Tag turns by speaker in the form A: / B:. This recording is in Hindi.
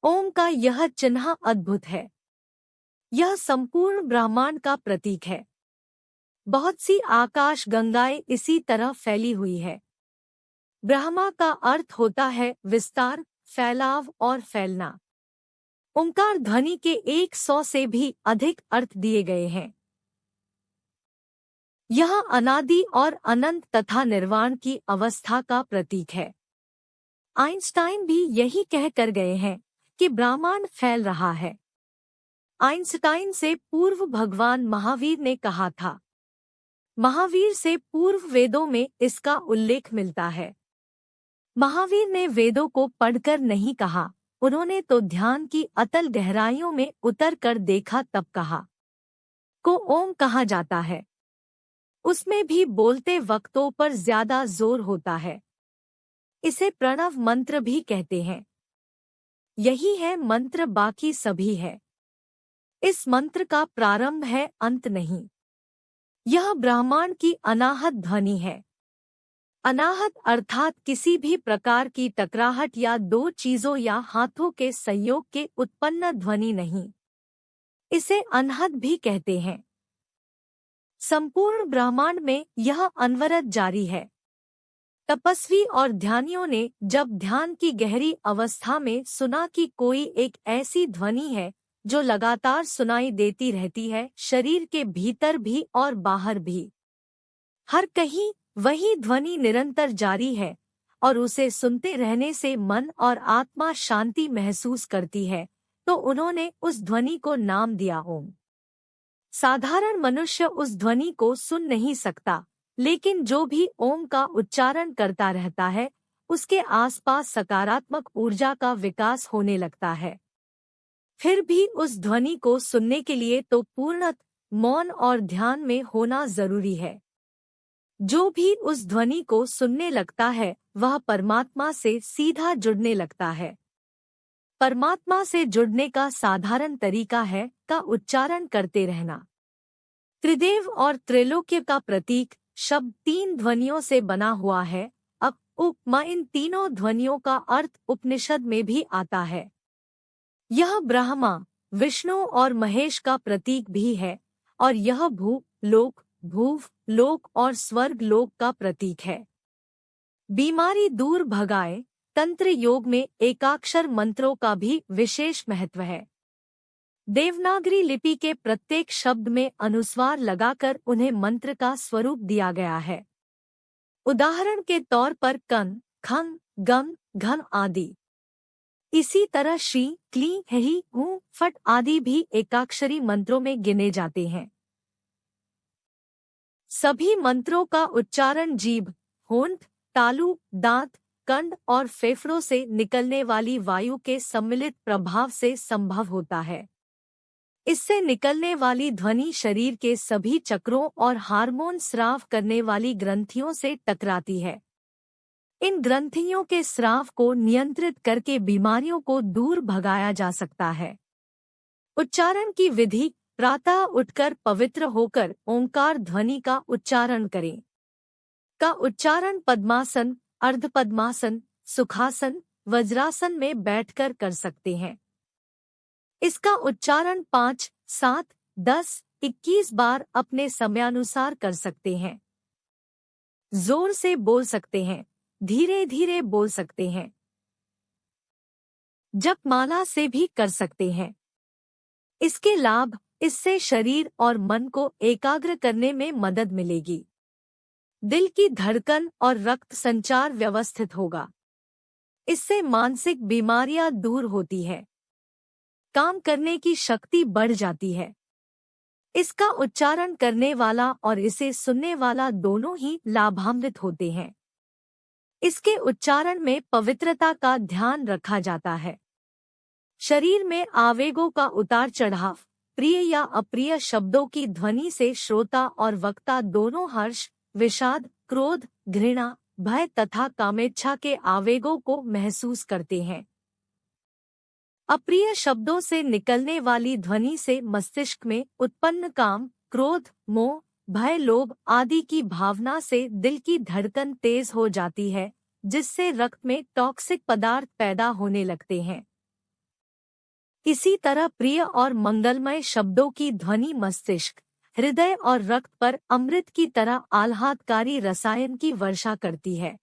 A: ओम का यह चिन्ह अद्भुत है। यह संपूर्ण ब्रह्मांड का प्रतीक है। बहुत सी आकाश गंगाएं इसी तरह फैली हुई है। ब्रह्मा का अर्थ होता है विस्तार, फैलाव और फैलना। ओंकार ध्वनि के 100 से भी अधिक अर्थ दिए गए हैं। यह अनादि और अनंत तथा निर्वाण की अवस्था का प्रतीक है। आइंस्टाइन भी यही कह कर गए हैं कि ब्रह्मांड फैल रहा है। आइंस्टाइन से पूर्व भगवान महावीर ने कहा था। महावीर से पूर्व वेदों में इसका उल्लेख मिलता है। महावीर ने वेदों को पढ़कर नहीं कहा, उन्होंने तो ध्यान की अतल गहराइयों में उतर कर देखा तब कहा। को ओम कहा जाता है। उसमें भी बोलते वक्तों पर ज्यादा जोर होता है। इसे प्रणव मंत्र भी कहते हैं। यही है मंत्र, बाकी सभी है। इस मंत्र का प्रारंभ है, अंत नहीं। यह ब्रह्मांड की अनाहत ध्वनि है। अनाहत अर्थात किसी भी प्रकार की टकराहट या दो चीजों या हाथों के संयोग के उत्पन्न ध्वनि नहीं। इसे अनहद भी कहते हैं। संपूर्ण ब्रह्मांड में यह अनवरत जारी है। तपस्वी और ध्यानियों ने जब ध्यान की गहरी अवस्था में सुना कि कोई एक ऐसी ध्वनि है जो लगातार सुनाई देती रहती है, शरीर के भीतर भी और बाहर भी, हर कहीं वही ध्वनि निरंतर जारी है और उसे सुनते रहने से मन और आत्मा शांति महसूस करती है, तो उन्होंने उस ध्वनि को नाम दिया ओम। साधारण मनुष्य उस ध्वनि को सुन नहीं सकता, लेकिन जो भी ओम का उच्चारण करता रहता है उसके आसपास सकारात्मक ऊर्जा का विकास होने लगता है। फिर भी उस ध्वनि को सुनने के लिए तो पूर्णतः मौन और ध्यान में होना जरूरी है। जो भी उस ध्वनि को सुनने लगता है वह परमात्मा से सीधा जुड़ने लगता है। परमात्मा से जुड़ने का साधारण तरीका है का उच्चारण करते रहना। त्रिदेव और त्रैलोक्य का प्रतीक शब्द 3 ध्वनियों से बना हुआ है। अब उपमा इन तीनों ध्वनियों का अर्थ उपनिषद में भी आता है। यह ब्रह्मा, विष्णु और महेश का प्रतीक भी है और यह भू लोक, भूव लोक और स्वर्ग लोक का प्रतीक है। बीमारी दूर भगाए, तंत्र योग में एकाक्षर मंत्रों का भी विशेष महत्व है। देवनागरी लिपि के प्रत्येक शब्द में अनुस्वार लगाकर उन्हें मंत्र का स्वरूप दिया गया है। उदाहरण के तौर पर कन, खंग, गम, घम आदि। इसी तरह श्री, क्ली, ही, हूं, फट आदि भी एकाक्षरी मंत्रों में गिने जाते हैं। सभी मंत्रों का उच्चारण जीभ, होंठ, तालु, दांत, कंठ और फेफड़ों से निकलने वाली वायु के सम्मिलित प्रभाव से संभव होता है। इससे निकलने वाली ध्वनि शरीर के सभी चक्रों और हार्मोन स्राव करने वाली ग्रंथियों से टकराती है। इन ग्रंथियों के स्राव को नियंत्रित करके बीमारियों को दूर भगाया जा सकता है। उच्चारण की विधि: प्रातः उठकर पवित्र होकर ओंकार ध्वनि का उच्चारण करें। का उच्चारण पद्मासन, अर्धपद्मासन, सुखासन, वज्रासन में बैठकर कर सकते हैं। इसका उच्चारण 5, 7, 10, 21 बार अपने समयानुसार कर सकते हैं। जोर से बोल सकते हैं, धीरे धीरे बोल सकते हैं। जपमाला से भी कर सकते हैं। इसके लाभ: इससे शरीर और मन को एकाग्र करने में मदद मिलेगी। दिल की धड़कन और रक्त संचार व्यवस्थित होगा। इससे मानसिक बीमारियां दूर होती है। काम करने की शक्ति बढ़ जाती है। इसका उच्चारण करने वाला और इसे सुनने वाला दोनों ही लाभान्वित होते हैं। इसके उच्चारण में पवित्रता का ध्यान रखा जाता है। शरीर में आवेगों का उतार चढ़ाव, प्रिय या अप्रिय शब्दों की ध्वनि से श्रोता और वक्ता दोनों हर्ष, विषाद, क्रोध, घृणा, भय तथा कामेच्छा के आवेगों को महसूस करते हैं। अप्रिय शब्दों से निकलने वाली ध्वनि से मस्तिष्क में उत्पन्न काम, क्रोध, मोह, भय, लोभ आदि की भावना से दिल की धड़कन तेज हो जाती है, जिससे रक्त में टॉक्सिक पदार्थ पैदा होने लगते हैं। इसी तरह प्रिय और मंगलमय शब्दों की ध्वनि मस्तिष्क, हृदय और रक्त पर अमृत की तरह आह्लादकारी रसायन की वर्षा करती है।